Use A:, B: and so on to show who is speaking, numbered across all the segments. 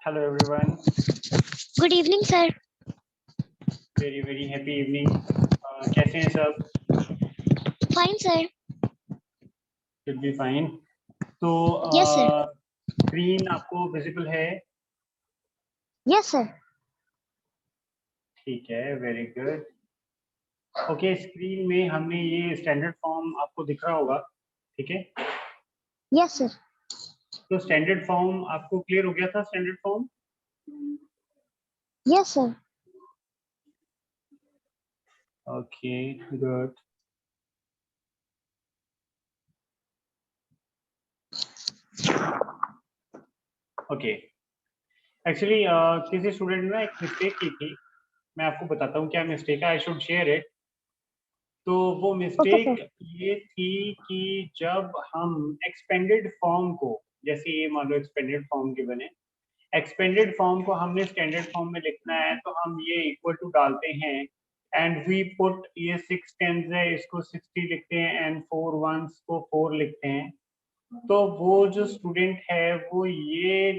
A: Hello everyone.
B: Good evening, sir.
A: Very happy evening. कैसे हैं सब?
B: Fine, sir.
A: Should be fine. तो
B: Yes, sir.
A: Screen आपको visible है?
B: Yes, sir.
A: ठीक है, वेरी गुड. ओके, स्क्रीन में हमने ये स्टैंडर्ड फॉर्म आपको दिख रहा होगा, ठीक है?
B: Yes, sir.
A: तो स्टैंडर्ड फॉर्म आपको क्लियर हो गया था? Standard form?
B: Yes, sir.
A: Okay, good. Okay, actually किसी स्टूडेंट ने ना एक मिस्टेक की थी. मैं आपको बताता हूँ क्या मिस्टेक है. I should share it. तो वो
B: Okay,
A: मिस्टेक
B: sir.
A: ये थी कि जब हम एक्सपेंडेड फॉर्म को, जैसे ये मान लो एक्सपेंडेड फॉर्म के बने, एक्सपेंडेड फॉर्म को हमने स्टैंडर्ड फॉर्म में लिखना है तो हम ये इक्वल टू डालते हैं एंड वी पुट ये 6 टेंस है इसको 60 लिखते हैं एंड 4 वंस को 4 लिखते हैं. तो वो जो स्टूडेंट है वो ये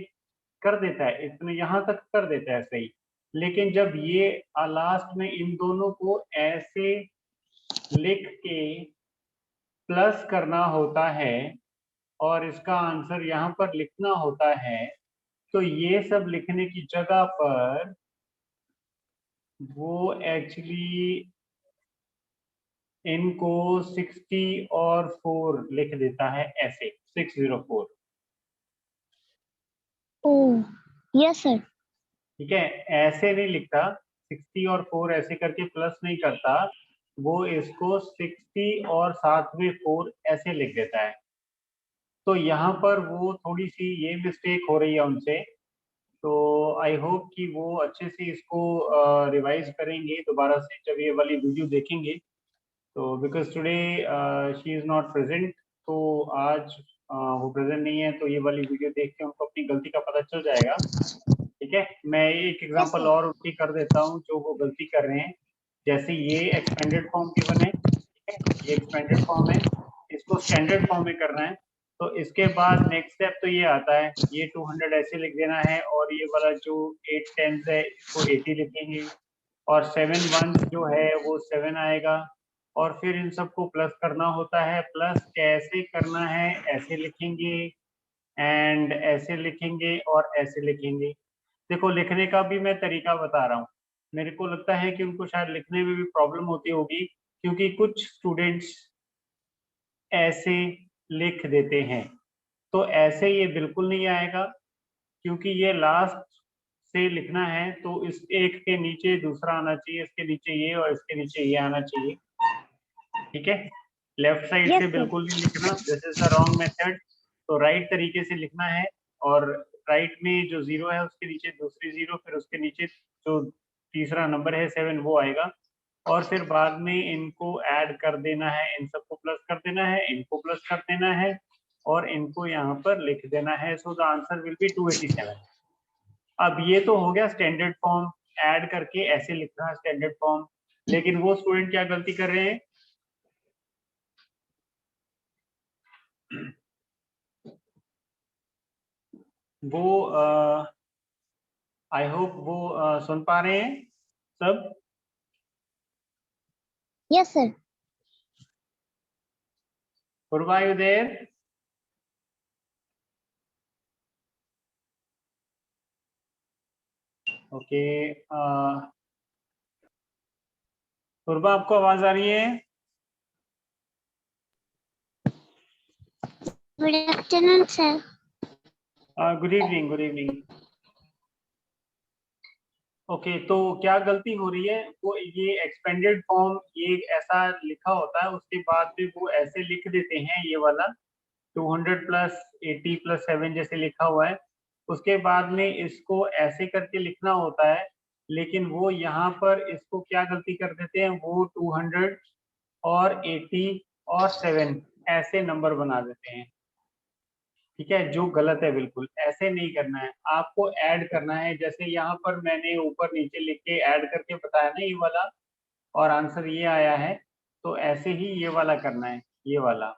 A: कर देता है, इतने यहाँ तक कर देता है सही. लेकिन जब ये लास्ट में इन दोनों को ऐसे लिख के प्लस करना होता है और इसका आंसर यहाँ पर लिखना होता है, तो ये सब लिखने की जगह पर वो एक्चुअली इनको 60 और 4 लिख देता है ऐसे 604.
B: Oh, yes, sir.
A: ठीक है, ऐसे नहीं लिखता. 60 और 4 ऐसे करके प्लस नहीं करता, वो इसको 60 और साथ में 4 ऐसे लिख देता है. तो यहाँ पर वो थोड़ी सी ये मिस्टेक हो रही है उनसे. तो आई होप कि वो अच्छे से इसको रिवाइज करेंगे दोबारा से जब ये वाली वीडियो देखेंगे. तो because today she is not present, तो आज वो प्रेजेंट नहीं है, तो ये वाली वीडियो देख के उनको अपनी गलती का पता चल जाएगा. ठीक है, मैं एक
B: Yes,
A: एग्जांपल
B: sir.
A: और उनकी कर देता हूँ जो वो गलती कर रहे हैं. जैसे ये एक्सपेंडेड फॉर्म गिवन है, ठीक है, ये एक्सपेंडेड फॉर्म है, इसको स्टैंडर्ड फॉर्म में करना है. तो इसके बाद नेक्स्ट स्टेप तो ये आता है, ये 200 ऐसे लिख देना है और ये वाला जो 8 टेंस है इसको 80 लिखेंगे और 7 वंस जो है वो 7 आएगा. और फिर इन सबको प्लस करना होता है. प्लस कैसे करना है, ऐसे लिखेंगे एंड ऐसे लिखेंगे और ऐसे लिखेंगे. देखो, लिखने का भी मैं तरीका बता रहा हूँ. मेरे को लगता है कि उनको शायद लिखने में भी प्रॉब्लम होती होगी क्योंकि कुछ स्टूडेंट्स ऐसे लिख देते हैं. तो ऐसे ये बिल्कुल नहीं आएगा क्योंकि ये लास्ट से लिखना है, तो इस एक के नीचे दूसरा आना चाहिए, इसके नीचे ये और इसके नीचे ये आना चाहिए. ठीक है, लेफ्ट साइड से
B: Yes, sir.
A: बिल्कुल नहीं लिखना, this is the wrong method. तो राइट तरीके से लिखना है और राइट में जो जीरो है उसके नीचे दूसरी जीरो, फिर उसके नीचे जो तीसरा नंबर है 7 वो आएगा. और फिर बाद में इनको ऐड कर देना है, इन सबको प्लस कर देना है, इनको प्लस कर देना है और इनको यहाँ पर लिख देना है. So the answer will be 287. अब ये तो हो गया स्टैंडर्ड फॉर्म, ऐड करके ऐसे लिखना स्टैंडर्ड फॉर्म. लेकिन वो स्टूडेंट क्या गलती कर रहे हैं, वो आई होप वो सुन पा रहे हैं सब.
B: Yes, sir.
A: Purva, are you there? Okay, Purva आपको आवाज आ रही है?
B: Good afternoon, sir.
A: Good evening, good evening. Okay, तो क्या गलती हो रही है, वो ये एक्सपेंडेड फॉर्म ये ऐसा लिखा होता है, उसके बाद भी वो ऐसे लिख देते हैं ये वाला 200 प्लस 80 प्लस 7 जैसे लिखा हुआ है. उसके बाद में इसको ऐसे करके लिखना होता है, लेकिन वो यहाँ पर इसको क्या गलती कर देते हैं, वो 200 और 80 और 7 ऐसे नंबर बना देते हैं. ठीक है, जो गलत है. बिल्कुल ऐसे नहीं करना है, आपको ऐड करना है. जैसे यहाँ पर मैंने ऊपर नीचे लिख के ऐड करके बताया ना ये वाला, और आंसर ये आया है, तो ऐसे ही ये वाला करना है, ये वाला.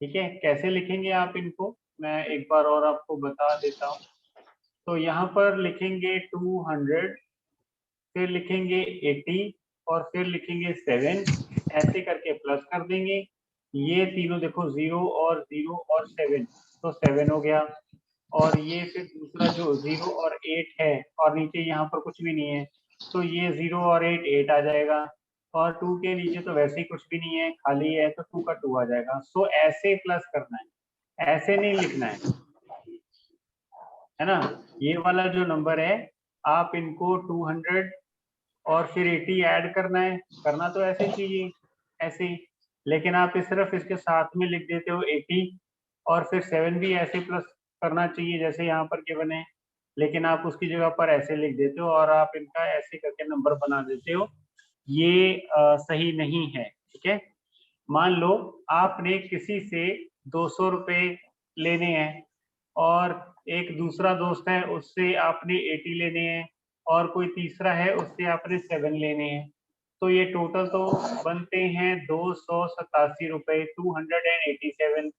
A: ठीक है, कैसे लिखेंगे आप इनको मैं एक बार और आपको बता देता हूँ. तो यहाँ पर लिखेंगे 200, फिर लिखेंगे 80 और फिर लिखेंगे 7, ऐसे करके प्लस कर देंगे। ये तीनों देखो 0 और 7, तो 7 हो गया। और ये फिर दूसरा जो 0 और 8 है, और नीचे यहाँ पर कुछ भी नहीं है, तो ये 0 और 8 आ जाएगा। और 2 के नीचे तो वैसे ही कुछ भी नहीं है, खाली है, तो 2 का 2 आ जाएगा। सो ऐसे प्लस करना है, ऐसे नहीं लिखना है ना। ये वाला जो नंबर है, आप इनको 200 और फिर 80 ऐड करना है, करना तो ऐसे चाहिए, ऐसे ही। लेकिन आप इस सिर्फ इसके साथ में लिख देते हो 80, और फिर 7 भी ऐसे प्लस करना चाहिए जैसे यहाँ पर गिवन है, लेकिन आप उसकी जगह पर ऐसे लिख देते हो और आप इनका ऐसे करके नंबर बना देते हो। ये सही नहीं है, ठीक है। मान लो आपने किसी से 200 रुपये लेने हैं, और एक दूसरा दोस्त है उससे आपने 80 लेने हैं, और कोई तीसरा है उससे आपने 7 लेने हैं। तो ये टोटल तो बनते हैं 287 रुपये, 287।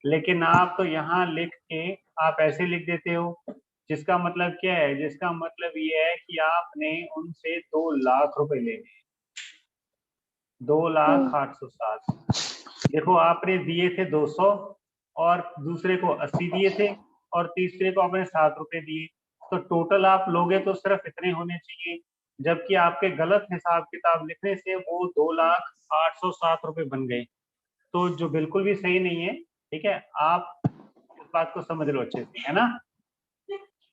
A: लेकिन आप तो यहाँ लिख के आप ऐसे लिख देते हो, जिसका मतलब क्या है, जिसका मतलब ये है कि आपने उनसे 2 लाख रुपए लेने हैं। 2,08,700। देखो आपने दिए थे 200, और दूसरे को 80 दिए थे, और तीसरे को आपने 7 रुपए दिए। तो टोटल आप लोगे तो सिर्फ इतने होने चाहिए, जबकि आपके गलत हिसाब किताब लिखने से वो 2,08,700 बन गए। तो जो बिल्कुल भी सही नहीं है, ठीक है। आप इस बात को समझ लो अच्छे से, है ना।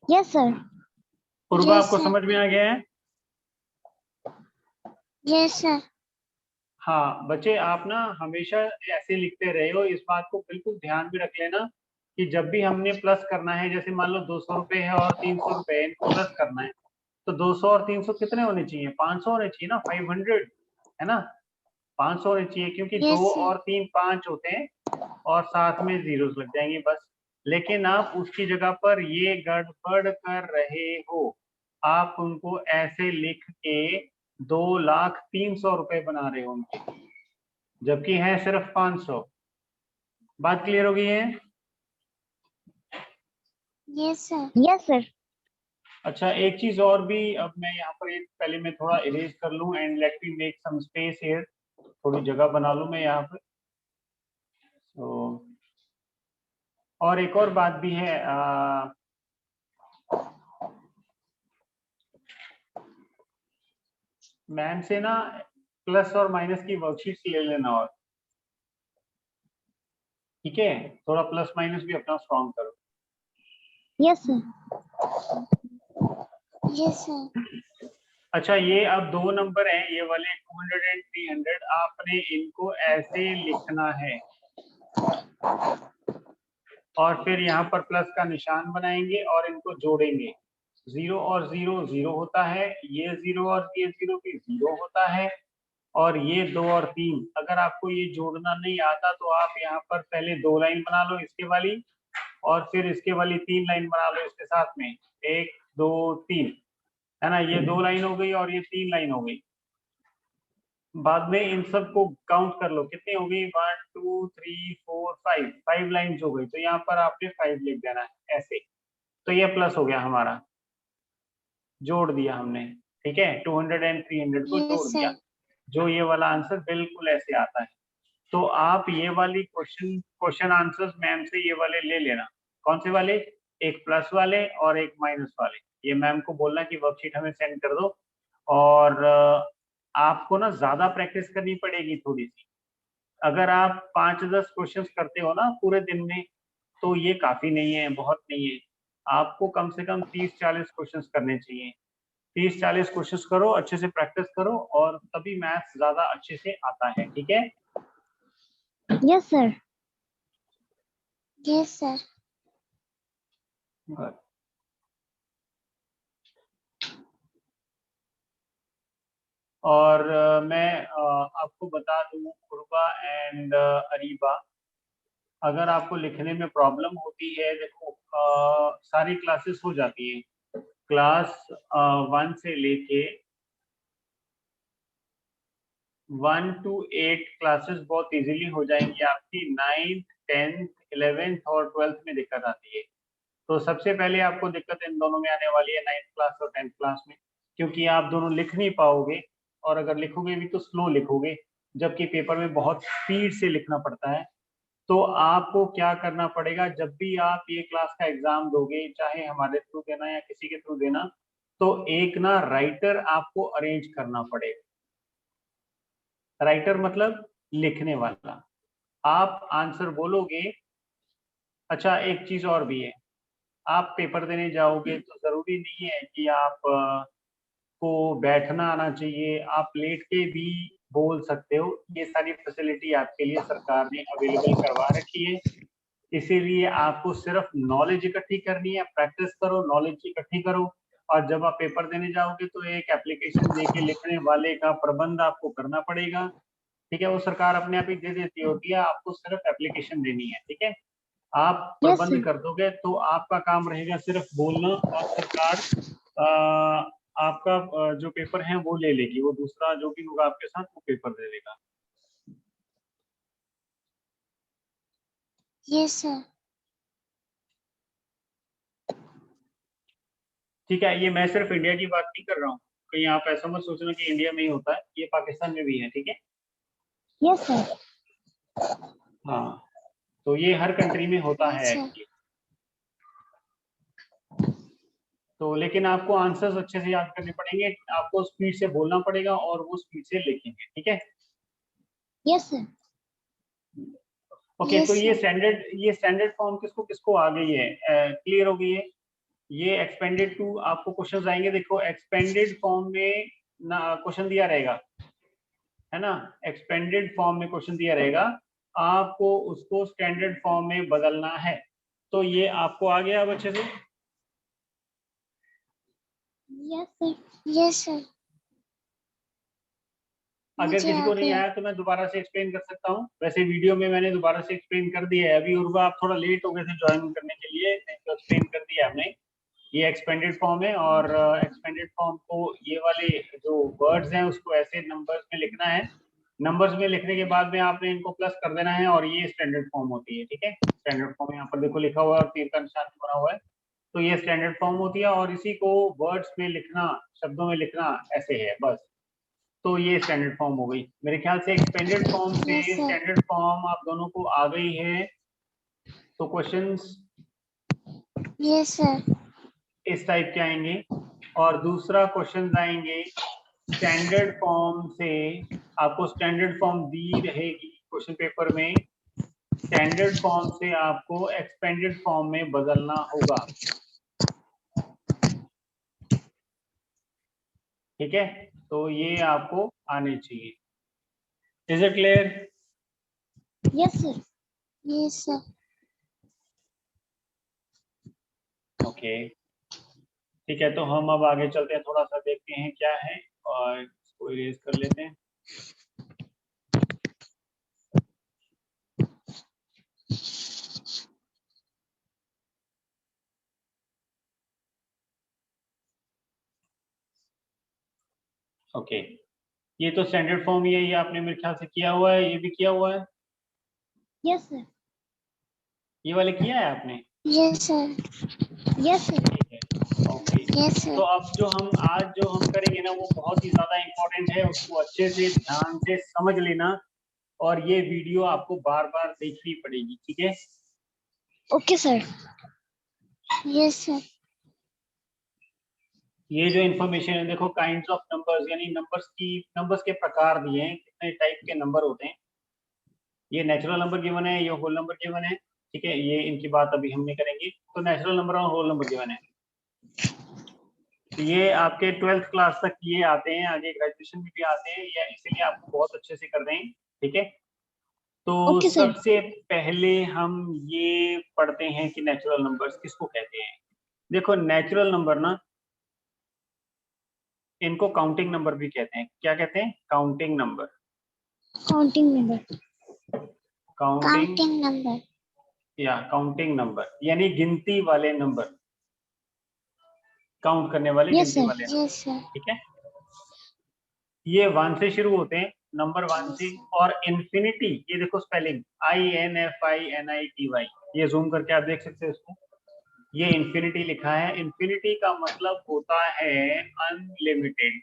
B: Yes sir.
A: पूर्वा
B: यस
A: आपको
B: सर।
A: समझ में आ गया है?
B: Yes sir.
A: हाँ बच्चे, आप ना हमेशा ऐसे लिखते रहे हो, इस बात को बिल्कुल ध्यान में रख लेना कि जब भी हमने प्लस करना है, जैसे मान लो 200 रुपए है और 300 रुपए है, इनको प्लस करना है, तो 200 और 300 कितने होने चाहिए? 500 होने चाहिए ना, 500, है ना। 500 होने चाहिए, क्योंकि
B: यस
A: 2
B: सर।
A: और 3 5 होते हैं, और साथ में जीरोस लग जाएंगे बस। लेकिन आप उसकी जगह पर ये गड़बड़ कर रहे हो, आप उनको ऐसे लिख के 2,03,000 रुपए बना रहे हो उनके, जबकि है सिर्फ 500। बात क्लियर हो गई है?
B: Yes sir. Yes sir.
A: अच्छा, एक चीज और भी, अब मैं यहाँ पर एक पहले मैं थोड़ा इरेज कर लूं, and let me make some space here, थोड़ी जगह बना लूं मैं यहाँ पर। तो और एक और बात भी है, मैम से ना प्लस और माइनस की वर्कशीट ले लेना, और ठीक है, थोड़ा प्लस माइनस भी अपना स्ट्रॉन्ग करो।
B: Yes sir. Yes sir.
A: अच्छा, ये अब दो नंबर हैं, ये वाले 200 एंड 300, आपने इनको ऐसे लिखना है, और फिर यहाँ पर प्लस का निशान बनाएंगे और इनको जोड़ेंगे। 0 और 0 0 होता है, ये 0 और ये 0 भी 0 होता है, और ये 2 और 3, अगर आपको ये जोड़ना नहीं आता तो आप यहाँ पर पहले 2 लाइन बना लो इसके वाली, और फिर इसके वाली 3 लाइन बना लो इसके साथ में, 1 2 3, है ना। ये 2 लाइन हो गई और ये 3 लाइन हो गई। बाद में इन सब को काउंट कर लो, कितनी हो गई, 1 2 3 4 5, 5 लाइन हो गई। तो यहाँ पर आपने 5 लिख देना है ऐसे। तो ये प्लस हो गया हमारा, जोड़ दिया हमने, ठीक है, 200 एंड 300 को जोड़
B: यस
A: दिया,
B: सर।
A: जो ये वाला आंसर बिल्कुल ऐसे आता है। तो आप ये वाली क्वेश्चन आंसर्स मैम से ये वाले ले लेना। कौन से वाले? एक प्लस वाले और एक माइनस वाले। ये मैम को बोलना कि वर्कशीट हमें सेंड कर दो, और आपको ना ज्यादा प्रैक्टिस करनी पड़ेगी थोड़ी सी। अगर आप 5-10 क्वेश्चंस करते हो ना पूरे दिन में, तो ये काफी नहीं है, बहुत नहीं है। आपको कम से कम 30-40 क्वेश्चंस करने चाहिए। 30-40 क्वेश्चंस करो, अच्छे से प्रैक्टिस करो, और तभी मैथ्स ज्यादा अच्छे से आता है, ठीक है।
B: Yes sir. Yes sir.
A: Good. और मैं आपको बता दूं, कुर्बा एंड अरीबा, अगर आपको लिखने में प्रॉब्लम होती है, देखो सारी क्लासेस हो जाती हैं, क्लास 1 से लेके 1 to 8 क्लासेस बहुत इजीली हो जाएंगी आपकी। 9th 10th 11th और 12th में दिक्कत आती है, तो सबसे पहले आपको दिक्कत इन दोनों में आने वाली है 9th क्लास और 10th क्लास में, क्योंकि आप दोनों लिख नहीं पाओगे, और अगर लिखोगे भी तो स्लो लिखोगे, जबकि पेपर में बहुत स्पीड से लिखना पड़ता है। तो आपको क्या करना पड़ेगा, जब भी आप ये क्लास का एग्जाम दोगे, चाहे हमारे थ्रू देना या किसी के थ्रू देना, तो एक ना राइटर आपको अरेंज करना पड़ेगा। राइटर मतलब लिखने वाला। आप आंसर बोलोगे। अच्छा, एक चीज और भी है, आप पेपर देने जाओगे तो जरूरी नहीं है कि आप को बैठना आना चाहिए, आप लेट के भी बोल सकते हो। ये सारी फैसिलिटी आपके लिए सरकार ने अवेलेबल करवा रखी है। इसीलिए आपको सिर्फ नॉलेज इकट्ठी करनी है, प्रैक्टिस करो, नॉलेज इकट्ठी करो, और जब आप पेपर देने जाओगे तो एक एप्लीकेशन देके लिखने वाले का प्रबंध आपको करना पड़ेगा। ठीक है, वो सरकार अपने आप ही दे देती होती है, आपको सिर्फ एप्लीकेशन देनी है। ठीक है, आप
B: Yes,
A: प्रबंध
B: sir.
A: कर दोगे तो आपका काम रहेगा सिर्फ बोलना, और सरकार आ, आपका जो पेपर है वो ले लेगी, वो दूसरा जो भी होगा आपके साथ वो पेपर दे लेगा।
B: Yes, sir.
A: ठीक है, ये मैं सिर्फ इंडिया की बात नहीं कर रहा हूँ, कहीं आप ऐसा मत सोचना कि इंडिया में ही होता है, ये पाकिस्तान में भी है। ठीक है,
B: Yes, sir.
A: हाँ, तो ये हर कंट्री में होता है
B: Yes, sir.
A: एक्चुअली। तो लेकिन आपको आंसर्स अच्छे से याद करने पड़ेंगे, आपको स्पीड से बोलना पड़ेगा और वो स्पीड से लिखेंगे। ठीक है,
B: Yes, sir.
A: ओके।
B: Yes,
A: तो
B: sir.
A: ये स्टैंडर्ड फॉर्म किसको किसको आ गई है, क्लियर हो गई है। ये एक्सपेंडेड टू आपको क्वेश्चंस आएंगे, देखो एक्सपेंडेड फॉर्म में ना क्वेश्चन दिया रहेगा, है ना, एक्सपेंडेड फॉर्म में क्वेश्चन दिया रहेगा, आपको उसको स्टैंडर्ड फॉर्म में बदलना है। तो ये आपको आ गया अब अच्छे से।
B: Yes, sir. Yes, sir.
A: अगर
B: मुझे
A: किसी
B: आ
A: को नहीं
B: गया।
A: आया तो मैं दोबारा से एक्सप्लेन कर सकता हूँ, वैसे वीडियो में मैंने दोबारा से एक्सप्लेन कर दिया है। अभी उर्वा आप थोड़ा लेट हो गए थे ज्वाइन करने के लिए, नहीं तो एक्सप्लेन कर दिया हमने। ये एक्सपेंडेड फॉर्म है, और एक्सपेंडेड फॉर्म को ये वाले जो वर्ड्स हैं उसको ऐसे नंबर्स में लिखना है, नंबर्स में लिखने के बाद में आपने इनको प्लस कर देना है, और ये स्टैंडर्ड फॉर्म होती है। ठीक है, स्टैंडर्ड फॉर्म यहाँ पर देखो लिखा हुआ है और तीर का निशान बना हुआ है, तो ये स्टैंडर्ड फॉर्म होती है, और इसी को वर्ड्स में लिखना, शब्दों में लिखना ऐसे है बस। तो ये स्टैंडर्ड फॉर्म हो गई। मेरे ख्याल से एक्सपेंडेड फॉर्म से
B: Yes, sir.
A: स्टैंडर्ड फॉर्म आप दोनों को आ गई है। तो क्वेश्चंस
B: Yes, sir.
A: इस टाइप के आएंगे, और दूसरा क्वेश्चन आएंगे स्टैंडर्ड फॉर्म से। आपको स्टैंडर्ड फॉर्म दी रहेगी क्वेश्चन पेपर में, स्टैंडर्ड फॉर्म से आपको एक्सपेंडेड फॉर्म में बदलना होगा। ठीक है, तो ये आपको आने चाहिए। Is it clear?
B: Yes, sir. Yes, sir.
A: Okay, ठीक है, तो हम अब आगे चलते हैं, थोड़ा सा देखते हैं क्या है, और इसको इरेज कर लेते हैं। ओके, ये तो स्टैंडर्ड फॉर्म ही है, ये आपने मेरे ख्याल से किया हुआ है, ये भी किया हुआ है,
B: Yes, sir.
A: ये वाले किया है आपने।
B: Yes, sir. Yes, sir.
A: ठीक है, ओके।
B: Yes, sir.
A: तो अब जो हम आज जो हम करेंगे ना वो बहुत ही ज्यादा इम्पोर्टेंट है, उसको अच्छे से ध्यान से समझ लेना, और ये वीडियो आपको बार बार देखनी पड़ेगी। ठीक है,
B: Okay, sir. Yes, sir.
A: ये जो इन्फॉर्मेशन है, देखो काइंड्स ऑफ नंबर्स, यानी नंबर्स के प्रकार दिए हैं, कितने टाइप के नंबर होते हैं। ये नेचुरल नंबर गिवन है, ये होल नंबर गिवन है। ठीक है, ये इनकी बात अभी हम नहीं करेंगे। तो नेचुरल नंबर और होल नंबर गिवन है, तो ये आपके 12th क्लास तक ये आते हैं, आगे ग्रेजुएशन में भी आते हैं, या इसीलिए आपको बहुत अच्छे से कर दें। ठीक है, तो
B: Okay, sir.
A: सबसे पहले हम ये पढ़ते हैं कि नेचुरल नंबर्स किसको कहते हैं। देखो नेचुरल नंबर ना, इनको काउंटिंग नंबर भी कहते हैं। क्या कहते हैं? Counting number.
B: Counting number.
A: Counting
B: Counting number.
A: या काउंटिंग नंबर यानी गिनती वाले नंबर, काउंट करने वाले
B: Yes,
A: गिनती
B: sir.
A: वाले नंबर।
B: Yes, sir.
A: ठीक है, ये 1 से शुरू होते हैं, नंबर 1 से, और इन्फिनिटी, ये देखो स्पेलिंग INFINITY, ये जूम करके आप देख सकते हो इसको। ये इंफिनिटी लिखा है, इंफिनिटी का मतलब होता है अनलिमिटेड,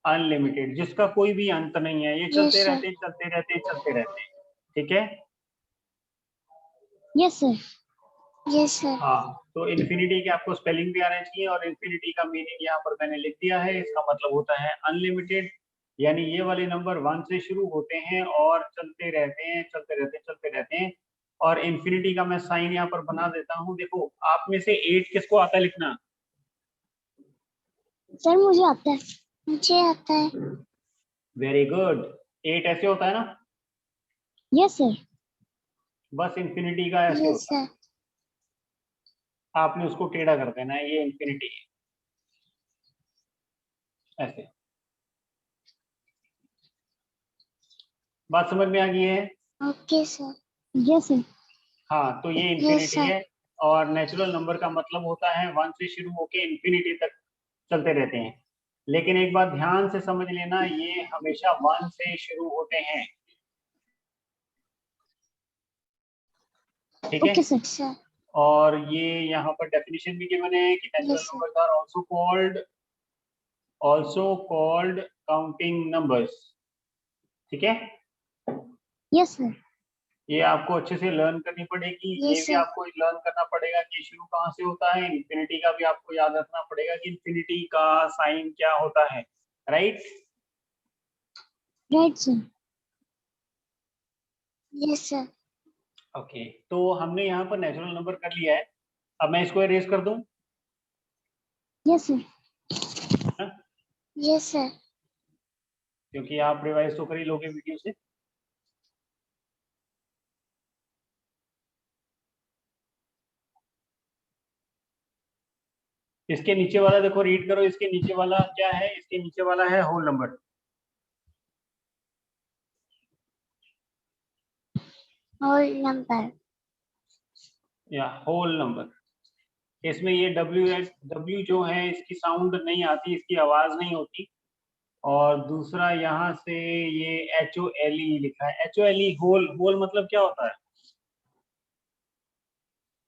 A: अनलिमिटेड जिसका कोई भी अंत नहीं है, ये चलते रहते हैं चलते रहते हैं चलते रहते हैं, ठीक है।
B: Yes sir, yes sir.
A: हाँ, तो इन्फिनिटी के आपको स्पेलिंग भी आना चाहिए, और इन्फिनिटी का मीनिंग यहाँ पर मैंने लिख दिया है, इसका मतलब होता है अनलिमिटेड, यानी ये वाले नंबर 1 से शुरू होते हैं और चलते रहते हैं चलते रहते हैं चलते रहते हैं। और इन्फिनिटी का मैं साइन यहाँ पर बना देता हूँ, देखो आप में से 8 किसको आता है लिखना?
B: सर मुझे आता है, मुझे आता है।
A: वेरी गुड, 8 ऐसे होता है ना?
B: यस सर,
A: बस इन्फिनिटी का ऐसे
B: यस
A: होता है,
B: सर।
A: आपने उसको टेढ़ा कर देना है, ये इन्फिनिटी है ऐसे। बात समझ में आ गई है?
B: Okay sir. यस सर,
A: हाँ, तो ये
B: यस
A: इन्फिनिटी
B: सर।
A: है, और नेचुरल नंबर का मतलब होता है 1 से शुरू होके इन्फिनिटी तक चलते रहते हैं। लेकिन एक बात ध्यान से समझ लेना, ये हमेशा 1 से शुरू होते हैं, ठीक है।
B: Okay sir, sir.
A: और ये यहाँ पर डेफिनेशन भी गिवन है कि natural
B: yes sir,
A: numbers are also called counting numbers, ठीक है।
B: यस सर,
A: ये आपको अच्छे से लर्न करनी पड़ेगी, ये
B: यस
A: भी
B: सर।
A: आपको लर्न करना पड़ेगा कि शुरू कहाँ से होता है, इन्फिनिटी का भी आपको याद रखना पड़ेगा कि इन्फिनिटी का साइन क्या होता है, right.
B: Right sir. Yes sir.
A: Okay, तो हमने यहाँ पर नेचुरल नंबर कर लिया है, अब मैं इसको इरेज कर दूं,
B: यस सर,
A: है?
B: Yes sir.
A: क्योंकि आप रिवाइज तो कर ही लोगे वीडियो से। इसके नीचे वाला देखो, रीड करो, इसके नीचे वाला क्या है? इसके नीचे वाला है होल नंबर,
B: होल नंबर।
A: या होल नंबर। इसमें ये डब्ल्यू जो है इसकी साउंड नहीं आती, इसकी आवाज नहीं होती। और दूसरा यहाँ से ये HOLE लिखा है, HOLE होल, होल मतलब क्या होता है?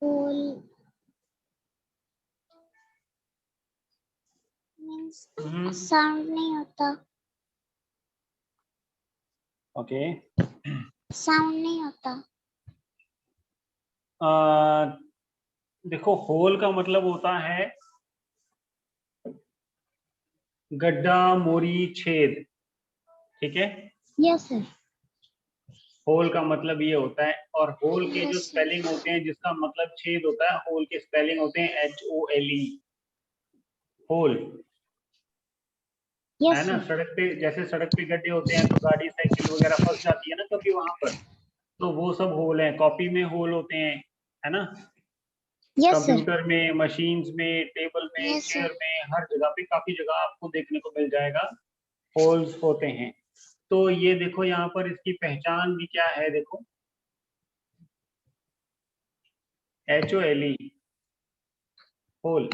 B: होल मींस साउंड नहीं होता,
A: ओके,
B: साउंड नहीं होता।
A: देखो होल का मतलब होता है गड्ढा, मोरी, छेद, ठीक है।
B: यस सर,
A: होल का मतलब ये होता है, और होल के जो
B: यस सर।
A: स्पेलिंग होते हैं जिसका मतलब छेद होता है, होल के स्पेलिंग होते हैं HOLE, होल, है
B: यस
A: ना।
B: सर।
A: सड़क पे, जैसे सड़क पे गड्ढे होते हैं तो गाड़ी साइकिल वगैरह फंस जाती है ना कभी वहां पर, तो वो सब होल है। कॉपी में होल होते हैं, है ना।
B: यस सर,
A: कंप्यूटर में, मशीन्स में, टेबल में,
B: यस
A: चेयर
B: सर।
A: में, हर जगह पे, काफी जगह आपको देखने को मिल जाएगा, होल्स होते हैं। तो ये देखो यहाँ पर इसकी पहचान भी क्या है, देखो HOLE, होल।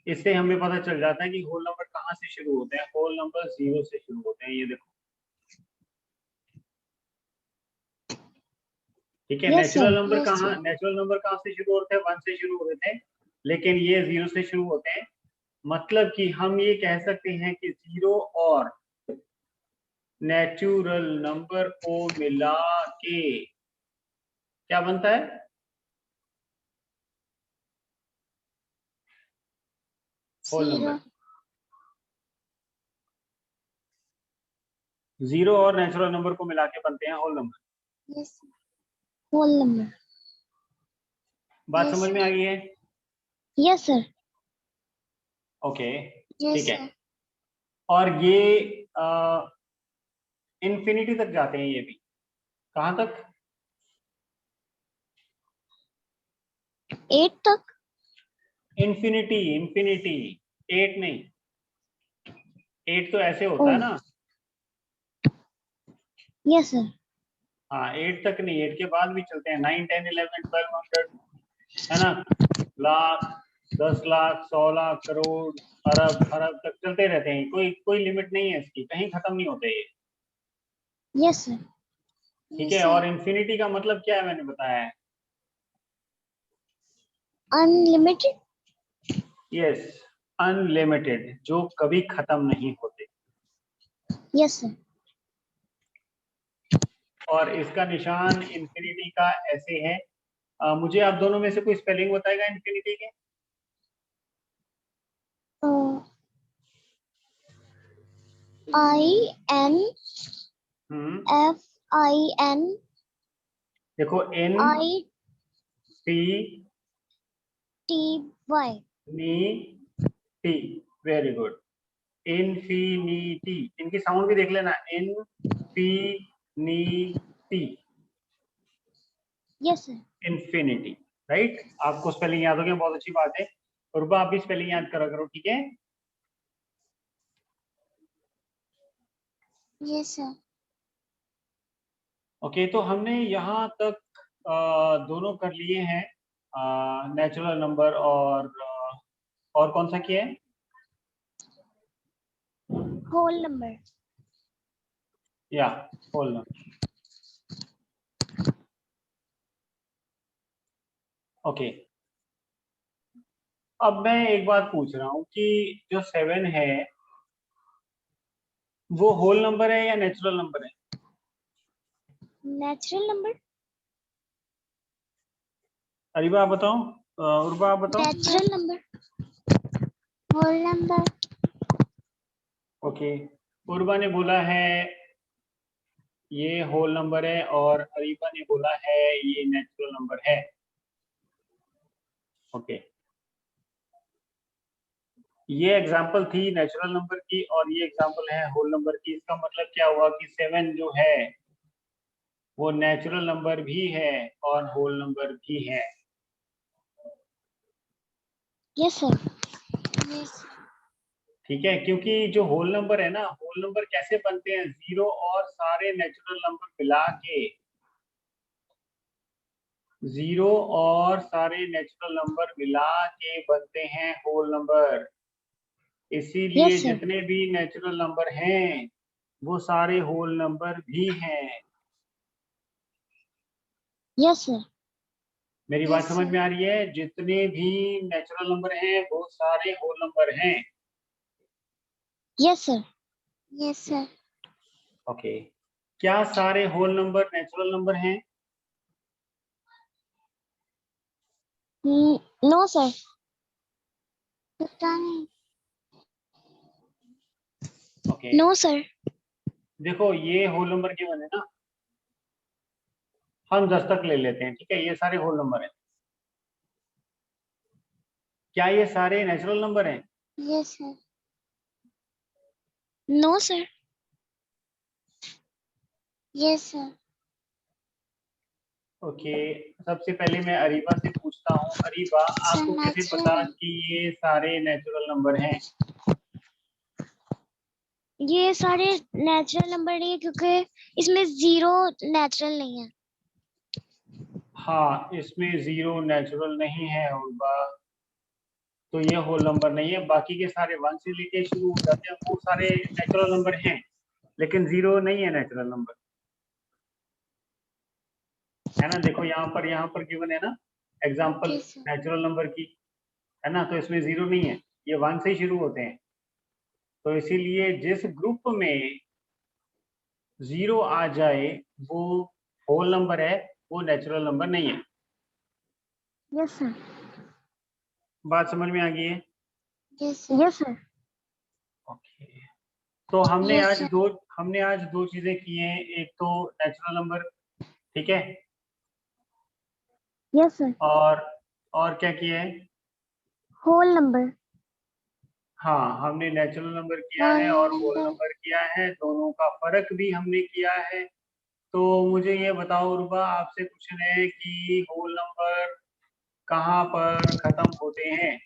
A: इससे हमें पता चल जाता है कि होल नंबर कहाँ से शुरू होते हैं, होल नंबर 0 से शुरू होते हैं, ये देखो, ठीक है।
B: Yes sir, yes sir.
A: Natural number कहाँ से शुरू होते हैं? 1 से शुरू होते थे, लेकिन ये 0 से शुरू होते हैं। मतलब कि हम ये कह सकते हैं कि 0 और नेचुरल नंबर को मिला के क्या बनता है? Whole
B: zero.
A: नंबर। 0 और नेचुरल नंबर को मिला के बनते हैं whole number.
B: Yes, whole number.
A: बात
B: यस
A: समझ में
B: सर,
A: आ गई है?
B: यस सर,
A: ओके,
B: यस
A: ठीक है।
B: सर।
A: और ये इंफिनिटी तक जाते हैं, ये भी कहाँ तक?
B: 8 तक।
A: इंफिनिटी, इंफिनिटी, 8 नहीं, 8 तो ऐसे
B: ओ,
A: होता है ना।
B: Yes sir.
A: हाँ, 8 तक नहीं, 8 के बाद भी चलते हैं, 9, 10, 11, 1200, है ना। लाख, 10 लाख, 100 लाख, करोड़, अरब, अरब तक चलते रहते हैं, कोई कोई लिमिट नहीं है इसकी, कहीं खत्म नहीं होते ये,
B: यस सर,
A: ठीक
B: यस
A: है।
B: सर।
A: और इन्फिनिटी का मतलब क्या है, मैंने बताया है,
B: अनलिमिटेड।
A: यस, अनलिमिटेड, जो कभी खत्म नहीं होते।
B: Yes sir.
A: और इसका निशान इंफिनिटी का ऐसे है। मुझे आप दोनों में से कोई स्पेलिंग बताएगा इंफिनिटी के?
B: INFIN
A: देखो, N P
B: ITY।
A: नी टी, वेरी गुड। इन्फिनिटी, इनकी साउंड भी देख लेना, infinity,
B: yes sir.
A: Infinity, right. आपको स्पेलिंग याद हो गया, बहुत अच्छी बात है। रुबा, आप भी स्पेलिंग याद करा करो, ठीक है?
B: Yes sir.
A: ओके, तो हमने यहाँ तक दोनों कर लिए हैं, नेचुरल नंबर और कौन सा किया है?
B: Whole number.
A: या होल नंबर। ओके, अब मैं एक बात पूछ रहा हूँ कि जो 7 है वो होल नंबर है या नेचुरल नंबर है?
B: Natural number.
A: अरीबा आप बताओ, उर्वा आप बताओ।
B: Natural number. Whole number.
A: Okay, Urva ने बोला है ये होल नंबर है और अरीबा ने बोला है ये नेचुरल नंबर है। ओके, ये एग्जांपल थी नेचुरल नंबर की और ये एग्जांपल है होल नंबर की। इसका मतलब क्या हुआ कि 7 जो है वो नेचुरल नंबर भी है और होल नंबर भी है।
B: Yes sir. यस।
A: ठीक है, क्योंकि जो होल नंबर है ना, होल नंबर कैसे बनते हैं? 0 और सारे नेचुरल नंबर मिला के, 0 और सारे नेचुरल नंबर मिला के बनते हैं होल नंबर। इसीलिए
B: यस सर।
A: जितने भी नेचुरल नंबर हैं वो सारे होल नंबर भी हैं।
B: Yes sir.
A: मेरी बात समझ में आ रही है? जितने भी नेचुरल नंबर हैं वो सारे होल नंबर हैं।
B: Yes sir. Yes sir.
A: Okay, क्या सारे होल नंबर नेचुरल नंबर हैं?
B: No sir. पता नहीं।
A: Okay,
B: no sir.
A: देखो ये होल नंबर के बने ना, हम 10 तक ले लेते हैं, ठीक है? ये सारे होल नंबर हैं। क्या ये सारे नेचुरल नंबर हैं?
B: Yes sir. No sir. Yes sir.
A: Okay, सबसे पहले मैं अरीबा से पूछता हूँ। अरीबा,
B: सर
A: आपको कैसे पता
B: नेचुरल।
A: कि ये सारे नेचुरल नंबर हैं?
B: ये सारे नेचुरल नंबर नहीं है क्योंकि इसमें जीरो नेचुरल नहीं है।
A: हाँ, इसमें 0 नेचुरल नहीं है अरीबा, तो ये होल नंबर नहीं है। बाकी के सारे 1 से लेके शुरू हो जाते हैं, वो सारे नेचुरल नंबर हैं, लेकिन 0 नहीं है नेचुरल नंबर, है ना? देखो यहाँ पर गिवन है ना example
B: yes sir.
A: Natural number की, है ना? तो इसमें 0 नहीं है, ये 1 से ही शुरू होते हैं। तो इसीलिए जिस ग्रुप में 0 आ जाए वो होल नंबर है, वो नेचुरल नंबर नहीं है।
B: Yes sir.
A: बात समझ में आ गई है?
B: Yes yes sir.
A: ओके, तो
B: यस सर।
A: हमने आज दो चीजें की हैं। एक तो नेचुरल नंबर, ठीक है,
B: यस सर।
A: और क्या किया है?
B: Whole number.
A: हाँ, हमने नेचुरल नंबर किया
B: होल
A: है और होल
B: नंबर।
A: नंबर किया है, दोनों का फर्क भी हमने किया है। तो मुझे ये बताओ रुबा, आपसे पूछना है कि होल नंबर कहाँ पर खत्म होते हैं?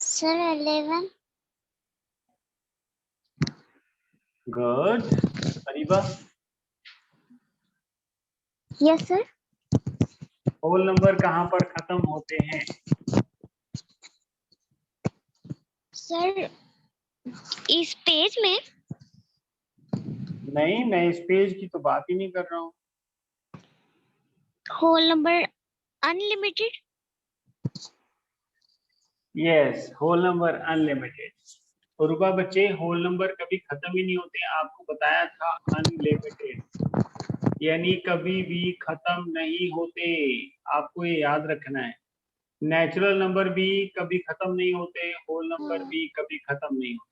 B: Sir 11।
A: Good. Areeba,
B: yes sir.
A: Whole number कहाँ पर खत्म होते हैं?
B: सर इस पेज में।
A: नहीं, मैं इस पेज की तो बात ही नहीं कर रहा हूँ।
B: Whole number unlimited.
A: Yes, whole number unlimited. Rupa बच्चे, होल नंबर कभी खत्म ही नहीं होते, आपको बताया था अनलिमिटेड, यानी कभी भी खत्म नहीं होते, आपको ये याद रखना है। नेचुरल नंबर भी कभी खत्म नहीं होते, होल नंबर भी कभी खत्म नहीं होते।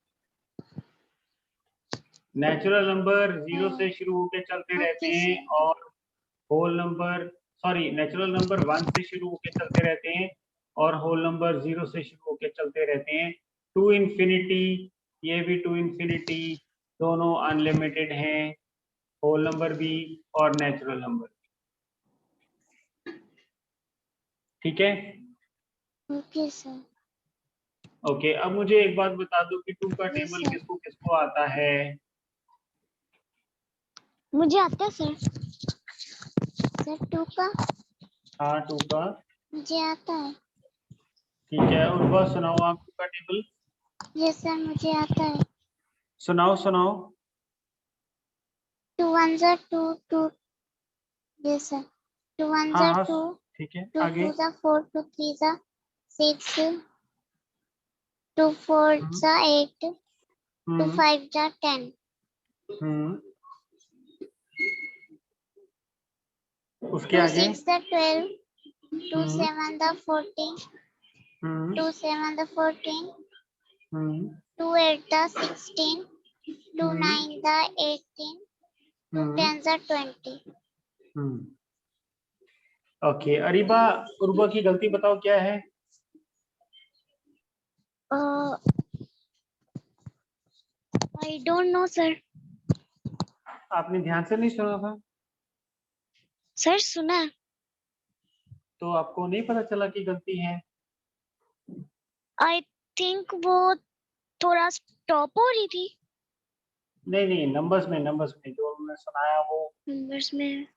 A: नेचुरल नंबर 0 से शुरू होकर चलते रहते हैं, और whole number, sorry, natural number 1 से शुरू होकर चलते रहते हैं, और होल नंबर 0 से शुरू होकर चलते रहते हैं। टू इन्फिनिटी, ये भी टू इन्फिनिटी, दोनों अनलिमिटेड हैं, होल नंबर भी और नेचुरल नंबर। ठीक है।
B: Okay sir.
A: ओके, अब मुझे एक बात बता दो कि टू का
B: Yes,
A: टेबल
B: sir.
A: किसको किसको आता है?
B: मुझे आता है सर। सर टू का
A: हाँ, टू का
B: मुझे आता है।
A: ठीक है। उर्वा सुनाओ आप टू का टेबल।
B: यस सर, मुझे आता है।
A: सुनाओ सुनाओ।
B: 2 1 जा 2 2। Yes sir. 2 1
A: हाँ
B: जा
A: हाँ
B: 2,
A: ठीक है,
B: 2
A: आगे।
B: 2 जा 4, 2 3 जा 6, 2 4 जा 8, 2 5 जा 10,
A: उसके
B: 2
A: आगे।
B: 6 जा 12, 2 7 जा 14, 2 7 जा 14, 2 8 जा 16, 2 9 जा 18, 2 10 जा 20।
A: ओके, अरीबा, उर्वा की गलती बताओ क्या है?
B: I don't know sir.
A: आपने ध्यान से नहीं सुना था
B: सर सुना।
A: तो आपको नहीं पता चला कि गलती है?
B: आई थिंक वो थोड़ा स्टॉप हो रही थी
A: नहीं नहीं, नंबर्स में जो उन्होंने सुनाया वो।
B: नंबर्स में।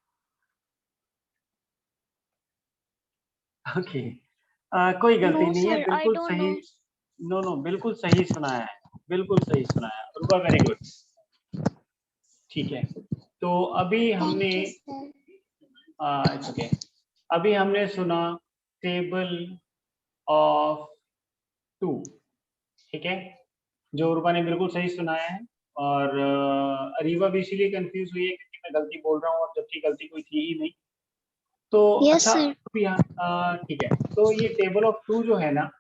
A: ओके, कोई गलती
B: नो
A: नहीं है,
B: सर, आई
A: बिल्कुल
B: डोंट
A: सही।
B: नो।
A: नो नो, बिल्कुल सही सुनाया है, बिल्कुल सही सुनाया उर्वा, वेरी गुड। ठीक है, तो अभी
B: थैंक
A: हमने
B: यू सर।
A: ओके, अभी हमने सुना टेबल ऑफ टू। ठीक है, जो उर्वा ने बिल्कुल सही सुनाया है, और अरीवा भी इसीलिए कंफ्यूज हुई है क्योंकि मैं गलती बोल रहा हूँ और जबकि गलती कोई थी ही नहीं। तो
B: यस
A: अच्छा,
B: सर।
A: अभी यहाँ ठीक है, तो ये टेबल ऑफ टू जो है ना,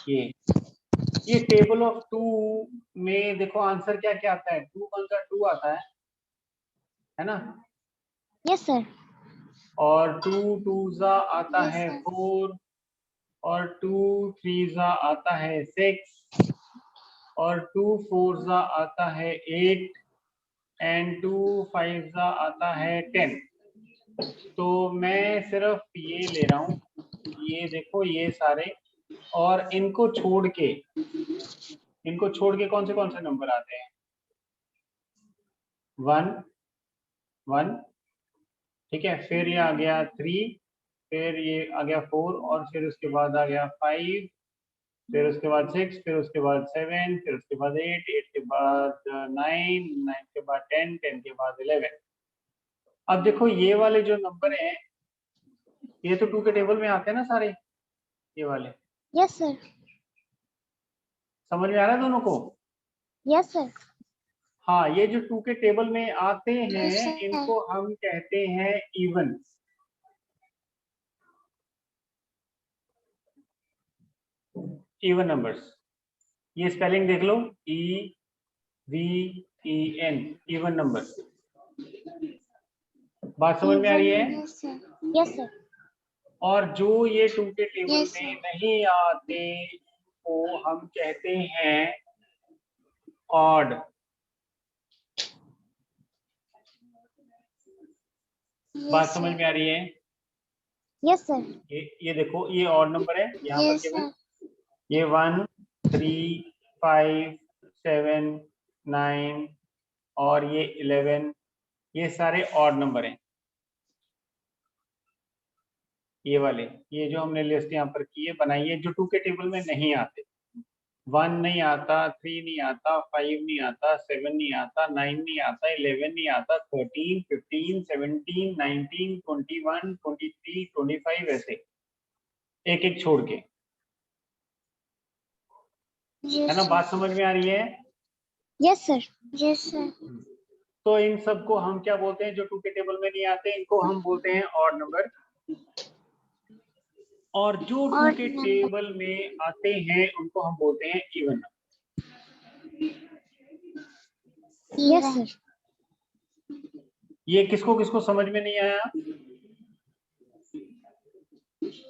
A: ये टेबल ऑफ टू में देखो आंसर क्या क्या आता है। 2 1 का 2 आता है ना,
B: यस सर।
A: और 2 2 जा आता
B: यस
A: है
B: सर।
A: 4, और 2 3 जा आता है 6, और 2 4 जा आता है 8, एंड 2 5 जा आता है 10। तो मैं सिर्फ ये ले रहा हूँ, ये देखो ये सारे, और इनको छोड़ के कौन से नंबर आते हैं? 1 1, ठीक है, फिर ये आ गया 3, फिर ये आ गया 4, और फिर उसके बाद आ गया 5, फिर उसके बाद 6, फिर उसके बाद 7, फिर उसके बाद 8, 8 के बाद 9, 9 के बाद 10, 10 के बाद 11। अब देखो ये वाले जो नंबर हैं, ये तो 2 के टेबल में आते हैं ना सारे, ये वाले।
B: Yes sir.
A: समझ में आ रहा है दोनों को?
B: Yes sir.
A: हाँ, ये जो 2 के टेबल में आते
B: यस
A: हैं,
B: सर।
A: इनको हम कहते हैं इवन। इवन नंबर्स, ये स्पेलिंग देख लो, EVEN, इवन नंबर। बात समझ में आ रही है?
B: Yes sir. Yes sir.
A: और जो ये 2 के टेबल
B: यस
A: में
B: सर।
A: नहीं आते, वो हम कहते हैं ऑड। बात समझ में आ रही है?
B: Yes sir.
A: ये देखो, ये ऑड नंबर है यहाँ पर
B: यस
A: केवल,
B: सर।
A: ये 1 3 5 7 9 और ये 11, ये सारे ऑड नंबर हैं। ये वाले, ये जो हमने लिस्ट यहाँ पर की है, बनाई है, जो 2 के टेबल में नहीं आते। 1 नहीं आता, 3 नहीं आता, 5 नहीं आता, 7 नहीं आता, 9 नहीं आता, 11 नहीं आता, 13, 15, 17, 19, 21, 23, 25 ऐसे एक एक छोड़ के, है ना? बात समझ में आ रही है?
B: Yes sir. Yes sir.
A: तो इन सबको हम क्या बोलते हैं? जो 2 के टेबल में नहीं आते इनको हम बोलते हैं ऑड नंबर, और जो 2 के टेबल में आते हैं उनको हम बोलते हैं इवन नंबर।
B: Yes sir.
A: ये किसको किसको समझ में नहीं आया?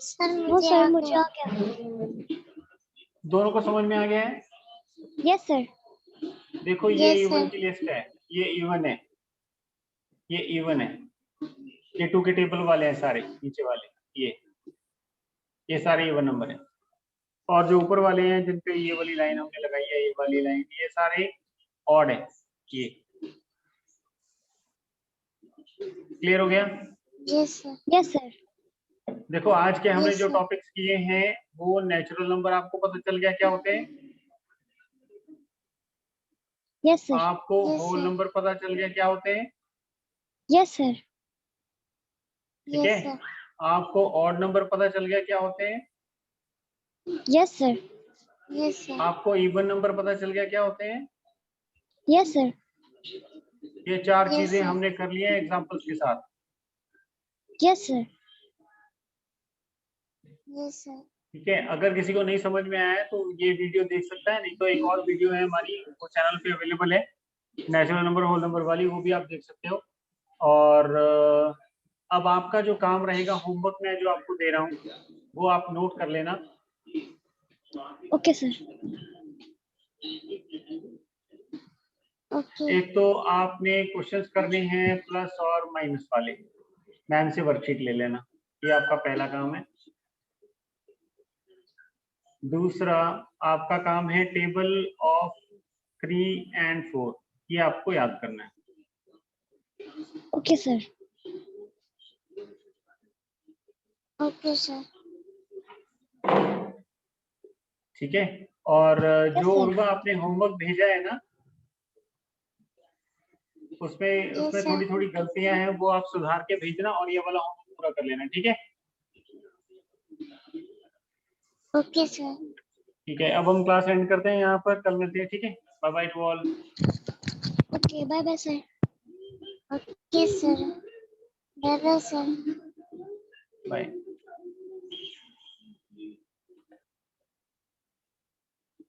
B: सर मुझे आ गया।
A: दोनों को समझ में आ गया है?
B: Yes sir.
A: देखो ये इवन की लिस्ट है, ये इवन है, ये इवन है, ये 2 के टेबल वाले हैं सारे, नीचे वाले ये सारे इवन नंबर हैं। और जो ऊपर वाले हैं जिन पे ये वाली लाइन हमने लगाई है, ये वाली लाइन, ये सारे ऑड है। ये क्लियर हो गया?
B: Yes sir. Yes sir.
A: देखो आज के हमने जो टॉपिक्स किए हैं वो नेचुरल नंबर आपको पता चल गया क्या होते हैं?
B: Yes sir.
A: आपको होल नंबर पता चल गया क्या होते हैं?
B: Yes sir.
A: ठीक है। आपको ऑड नंबर पता चल गया क्या होते हैं?
B: Yes sir. Yes sir.
A: आपको इवन नंबर पता चल गया क्या होते हैं?
B: Yes sir.
A: ये 4 चीजें हमने कर ली हैं एग्जांपल्स के साथ।
B: Yes sir. Yes sir.
A: ठीक है, अगर किसी को नहीं समझ में आया है तो ये वीडियो देख सकता है, नहीं तो एक और वीडियो है हमारी, वो चैनल पे अवेलेबल है, नेचुरल नंबर होल नंबर वाली, वो भी आप देख सकते हो। और अब आपका जो काम रहेगा, होमवर्क में जो आपको दे रहा हूँ वो आप नोट कर लेना।
B: Okay sir.
A: एक तो आपने क्वेश्चंस करने हैं प्लस और माइनस वाले, मैम से वर्कशीट ले लेना, ये आपका पहला काम है। दूसरा आपका काम है टेबल ऑफ 3 and 4, ये आपको याद करना है।
B: Okay sir. Okay sir.
A: ठीक है। और जो उर्वा आपने होमवर्क भेजा है ना, उसमें थोड़ी थोड़ी गलतियां हैं, वो आप सुधार के भेजना और ये वाला होमवर्क पूरा कर लेना। ठीक है?
B: Okay sir.
A: ठीक है, अब हम क्लास एंड करते हैं यहाँ पर, कल मिलते हैं। ठीक है, bye bye to all.
B: Okay bye bye sir. Okay sir, bye bye sir.
A: Bye.